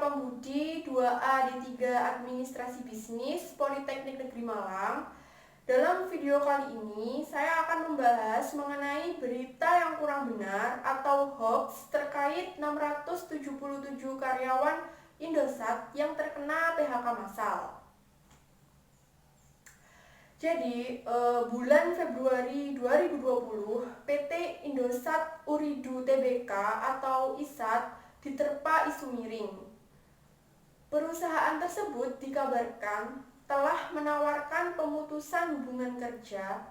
Pembudi 2A D3 Administrasi Bisnis Politeknik Negeri Malang. Dalam video kali ini, saya akan membahas mengenai berita yang kurang benar atau hoax terkait 677 karyawan Indosat yang terkena PHK massal. Jadi, bulan Februari 2020, PT Indosat Ooredoo Tbk atau ISAT diterpa isu miring. Perusahaan tersebut dikabarkan telah menawarkan pemutusan hubungan kerja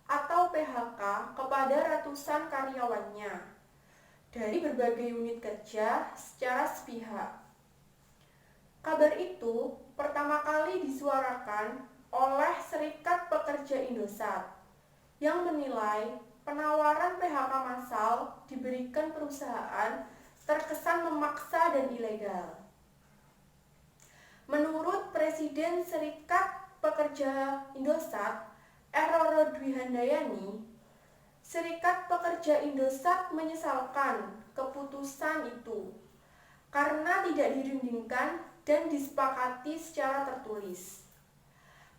atau PHK kepada ratusan karyawannya dari berbagai unit kerja secara sepihak. Kabar itu pertama kali disuarakan oleh Serikat Pekerja Indosat yang menilai penawaran PHK massal diberikan perusahaan terkesan memaksa dan ilegal. Menurut Presiden Serikat Pekerja Indosat, Roro Dwihandayani, Serikat Pekerja Indosat menyesalkan keputusan itu karena tidak dirundingkan dan disepakati secara tertulis.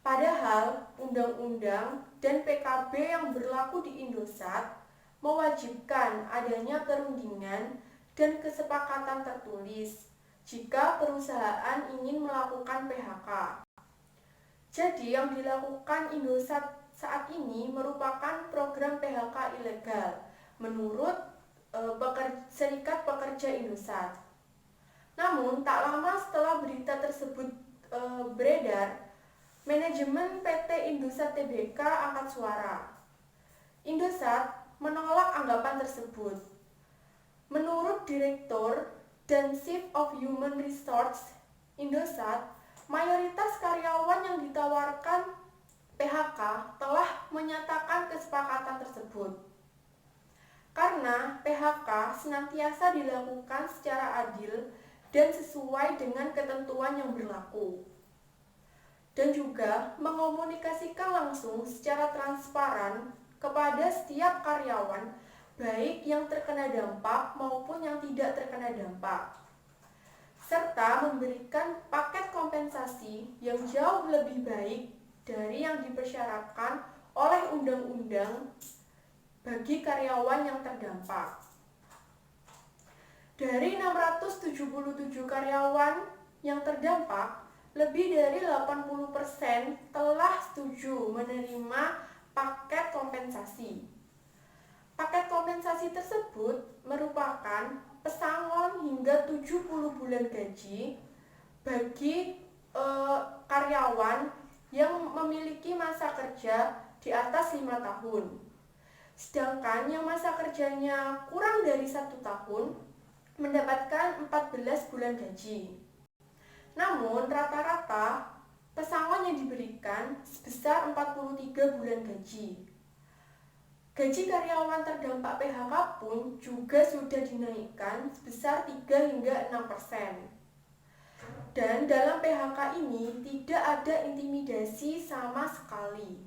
Padahal undang-undang dan PKB yang berlaku di Indosat mewajibkan adanya perundingan dan kesepakatan tertulis jika perusahaan ingin melakukan PHK. Jadi yang dilakukan Indosat saat ini merupakan program PHK ilegal menurut Serikat Pekerja Indosat. Namun tak lama setelah berita tersebut beredar, manajemen PT Indosat Tbk angkat suara. Indosat menolak anggapan tersebut. Menurut Direktur dan Chief of Human Resources Indosat, mayoritas karyawan yang ditawarkan PHK telah menyatakan kesepakatan tersebut. Karena PHK senantiasa dilakukan secara adil dan sesuai dengan ketentuan yang berlaku. Dan juga mengomunikasikan langsung secara transparan kepada setiap karyawan, baik yang terkena dampak maupun yang tidak terkena dampak, serta memberikan paket kompensasi yang jauh lebih baik dari yang dipersyaratkan oleh undang-undang bagi karyawan yang terdampak. Dari 677 karyawan yang terdampak, lebih dari 80% telah setuju menerima paket kompensasi. Paket kompensasi tersebut merupakan pesangon hingga 70 bulan gaji bagi karyawan yang memiliki masa kerja di atas 5 tahun. Sedangkan yang masa kerjanya kurang dari 1 tahun mendapatkan 14 bulan gaji. Namun rata-rata pesangon yang diberikan sebesar 43 bulan gaji. Gaji karyawan terdampak PHK pun juga sudah dinaikkan sebesar 3 hingga 6%. Dan dalam PHK ini tidak ada intimidasi sama sekali.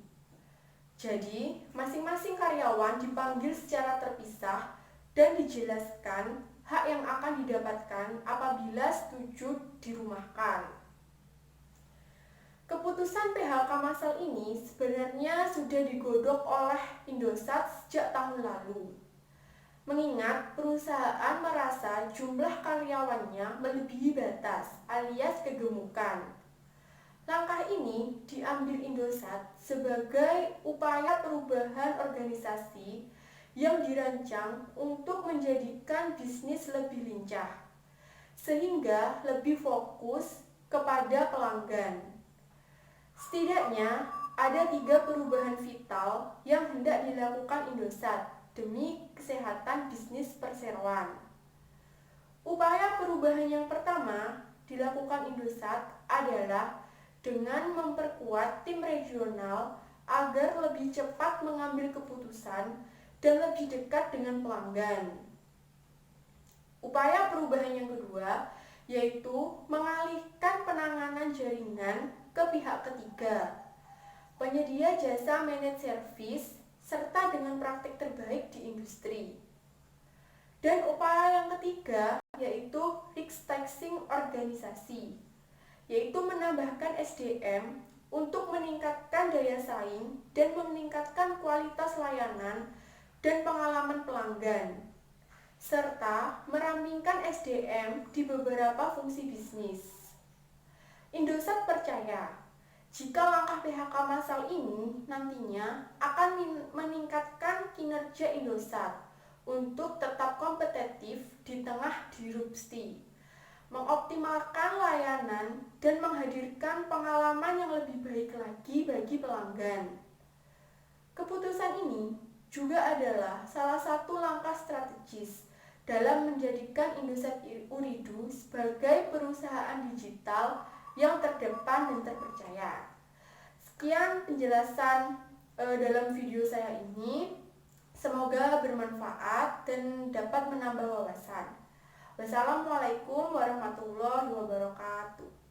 Jadi, masing-masing karyawan dipanggil secara terpisah dan dijelaskan hak yang akan didapatkan apabila setuju dirumahkan. Keputusan PHK massal ini sebenarnya sudah digodok oleh Indosat sejak tahun lalu. Mengingat perusahaan merasa jumlah karyawannya melebihi batas alias kegemukan. Langkah ini diambil Indosat sebagai upaya perubahan organisasi yang dirancang untuk menjadikan bisnis lebih lincah, sehingga lebih fokus kepada pelanggan. Setidaknya ada 3 perubahan vital yang hendak dilakukan Indosat demi kesehatan bisnis perseroan. Upaya perubahan yang pertama dilakukan Indosat adalah dengan memperkuat tim regional agar lebih cepat mengambil keputusan dan lebih dekat dengan pelanggan. Upaya perubahan yang kedua yaitu mengalihkan penanganan jaringan ke pihak ketiga, penyedia jasa managed service, serta dengan praktik terbaik di industri. Dan upaya yang ketiga yaitu restructuring organisasi, yaitu menambahkan SDM untuk meningkatkan daya saing dan meningkatkan kualitas layanan dan pengalaman pelanggan, serta merampingkan SDM di beberapa fungsi bisnis. Indosat percaya jika langkah PHK massal ini nantinya akan meningkatkan kinerja Indosat untuk tetap kompetitif di tengah disrupsi, mengoptimalkan layanan, dan menghadirkan pengalaman yang lebih baik lagi bagi pelanggan. Keputusan ini juga adalah salah satu langkah strategis dalam menjadikan Indosat Ooredoo sebagai perusahaan digital yang terdepan dan terpercaya. Sekian penjelasan dalam video saya ini. Semoga bermanfaat dan dapat menambah wawasan. Wassalamualaikum warahmatullahi wabarakatuh.